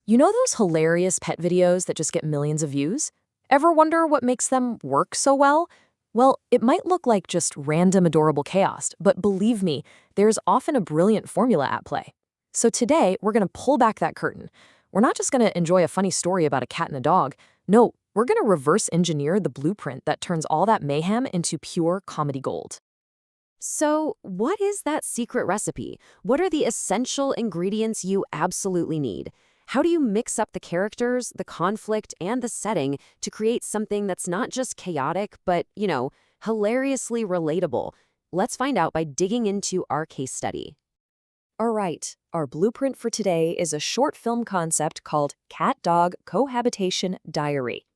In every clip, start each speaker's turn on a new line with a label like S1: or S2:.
S1: You know those hilarious pet videos that just get millions of views? Ever wonder what makes them work so well? Well, it might look like just random adorable chaos, but believe me, there's often a brilliant formula at play. So today, we're going to pull back that curtain. We're not just going to enjoy a funny story about a cat and a dog. No, we're going to reverse engineer the blueprint that turns all that mayhem into pure comedy gold.
S2: So, what is that secret recipe? What are the essential ingredients you absolutely need? How do you mix up the characters, the conflict, and the setting to create something that's not just chaotic, but, hilariously relatable? Let's find out by digging into our case study.
S1: All right, our blueprint for today is a short film concept called Cat Dog Cohabitation Diary.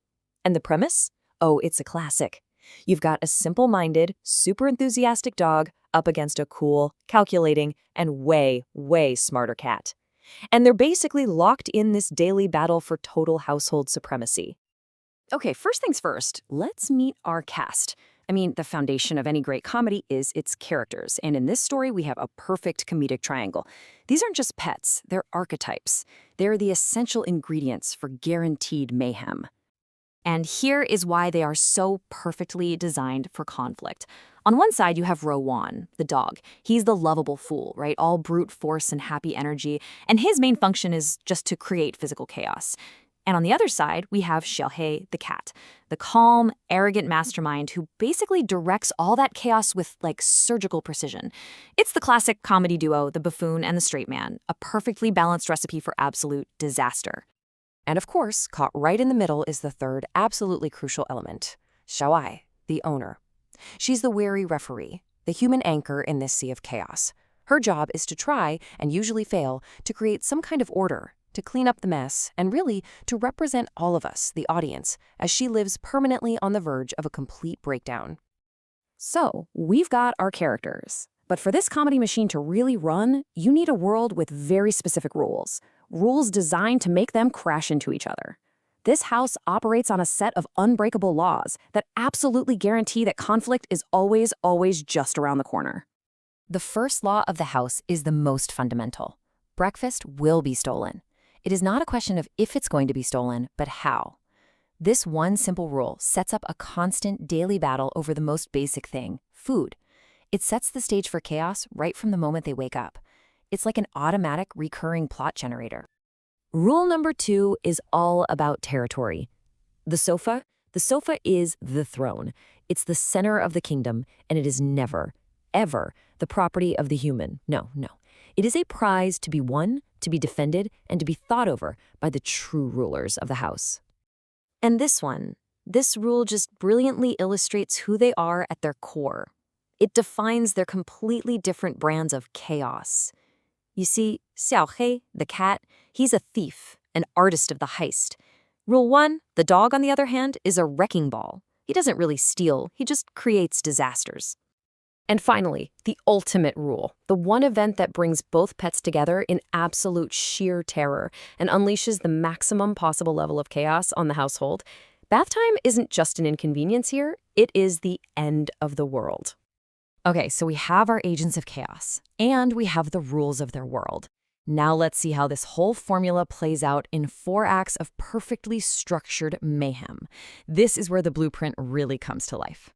S1: And the premise? Oh, it's a classic. You've got a simple-minded, super enthusiastic dog up against a cool, calculating, and way, way smarter cat. And they're basically locked in this daily battle for total household supremacy. Okay, first things first, let's meet our cast. I mean, the foundation of any great comedy is its characters, and in this story, we have a perfect comedic triangle. These aren't just pets, they're archetypes. They're the essential ingredients for guaranteed mayhem. And here is why they are so perfectly designed for conflict. On one side, you have Rowan, the dog. He's the lovable fool, right? All brute force and happy energy, and his main function is just to create physical chaos. And on the other side, we have Xiaohei, the cat, the calm, arrogant mastermind who basically directs all that chaos with, surgical precision. It's the classic comedy duo, the buffoon and the straight man, a perfectly balanced recipe for absolute disaster. And of course, caught right in the middle is the third, absolutely crucial element, Xiaoai, the owner. She's the wary referee, the human anchor in this sea of chaos. Her job is to try, and usually fail, to create some kind of order, to clean up the mess, and really to represent all of us, the audience, as she lives permanently on the verge of a complete breakdown. So, we've got our characters. But for this comedy machine to really run, you need a world with very specific rules. Rules designed to make them crash into each other. This house operates on a set of unbreakable laws that absolutely guarantee that conflict is always, always just around the corner. The first law of the house is the most fundamental. Breakfast will be stolen. It is not a question of if it's going to be stolen, but how. This one simple rule sets up a constant daily battle over the most basic thing, food. It sets the stage for chaos right from the moment they wake up. It's like an automatic recurring plot generator. Rule number 2 is all about territory. The sofa is the throne. It's the center of the kingdom, and it is never, ever the property of the human. No. It is a prize to be won, to be defended, and to be thought over by the true rulers of the house. And this rule just brilliantly illustrates who they are at their core. It defines their completely different brands of chaos. You see, Xiaohei, the cat, he's a thief, an artist of the heist. Rule 1, the dog, on the other hand, is a wrecking ball. He doesn't really steal, he just creates disasters. And finally, the ultimate rule, the one event that brings both pets together in absolute sheer terror and unleashes the maximum possible level of chaos on the household. Bath time isn't just an inconvenience here, it is the end of the world. Okay, so we have our agents of chaos, and we have the rules of their world. Now let's see how this whole formula plays out in 4 acts of perfectly structured mayhem. This is where the blueprint really comes to life.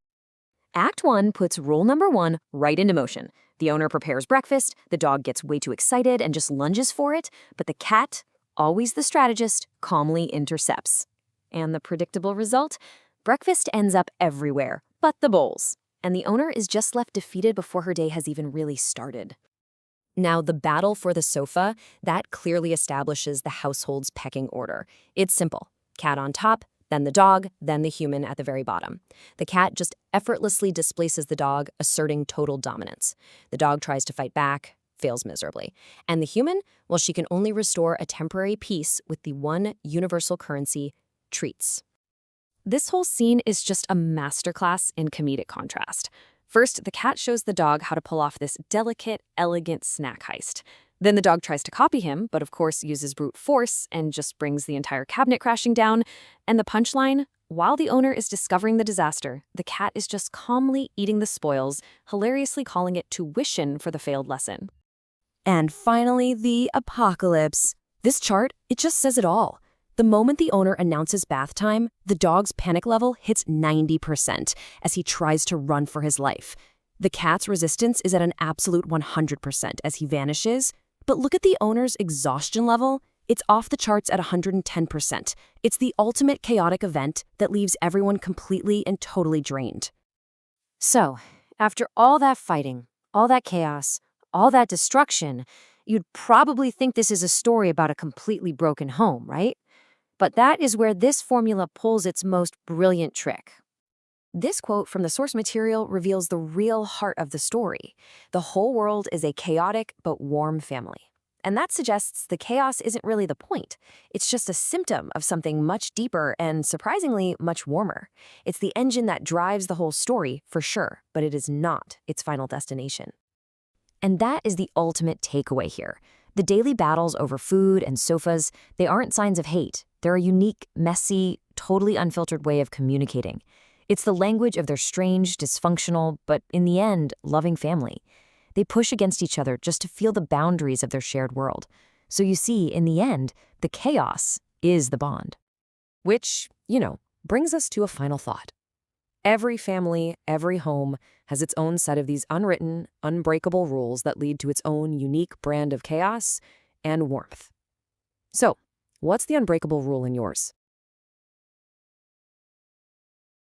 S1: Act 1 puts rule number 1 right into motion. The owner prepares breakfast, the dog gets way too excited and just lunges for it, but the cat, always the strategist, calmly intercepts. And the predictable result? Breakfast ends up everywhere, but the bowls. And the owner is just left defeated before her day has even really started. Now, the battle for the sofa, that clearly establishes the household's pecking order. It's simple. Cat on top, then the dog, then the human at the very bottom. The cat just effortlessly displaces the dog, asserting total dominance. The dog tries to fight back, fails miserably. And the human, well, she can only restore a temporary peace with the one universal currency, treats. This whole scene is just a masterclass in comedic contrast. First, the cat shows the dog how to pull off this delicate, elegant snack heist. Then the dog tries to copy him, but of course uses brute force and just brings the entire cabinet crashing down. And the punchline? While the owner is discovering the disaster, the cat is just calmly eating the spoils, hilariously calling it tuition for the failed lesson. And finally, the apocalypse. This chart, it just says it all. The moment the owner announces bath time, the dog's panic level hits 90% as he tries to run for his life. The cat's resistance is at an absolute 100% as he vanishes. But look at the owner's exhaustion level. It's off the charts at 110%. It's the ultimate chaotic event that leaves everyone completely and totally drained.
S2: So, after all that fighting, all that chaos, all that destruction, you'd probably think this is a story about a completely broken home, right? But that is where this formula pulls its most brilliant trick. This quote from the source material reveals the real heart of the story. The whole world is a chaotic but warm family. And that suggests the chaos isn't really the point. It's just a symptom of something much deeper and, surprisingly, much warmer. It's the engine that drives the whole story, for sure, but it is not its final destination. And that is the ultimate takeaway here. The daily battles over food and sofas, they aren't signs of hate. They're a unique, messy, totally unfiltered way of communicating. It's the language of their strange, dysfunctional, but in the end, loving family. They push against each other just to feel the boundaries of their shared world. So you see, in the end, the chaos is the bond. Which, brings us to a final thought. Every family, every home has its own set of these unwritten, unbreakable rules that lead to its own unique brand of chaos and warmth. So, what's the unbreakable rule in yours?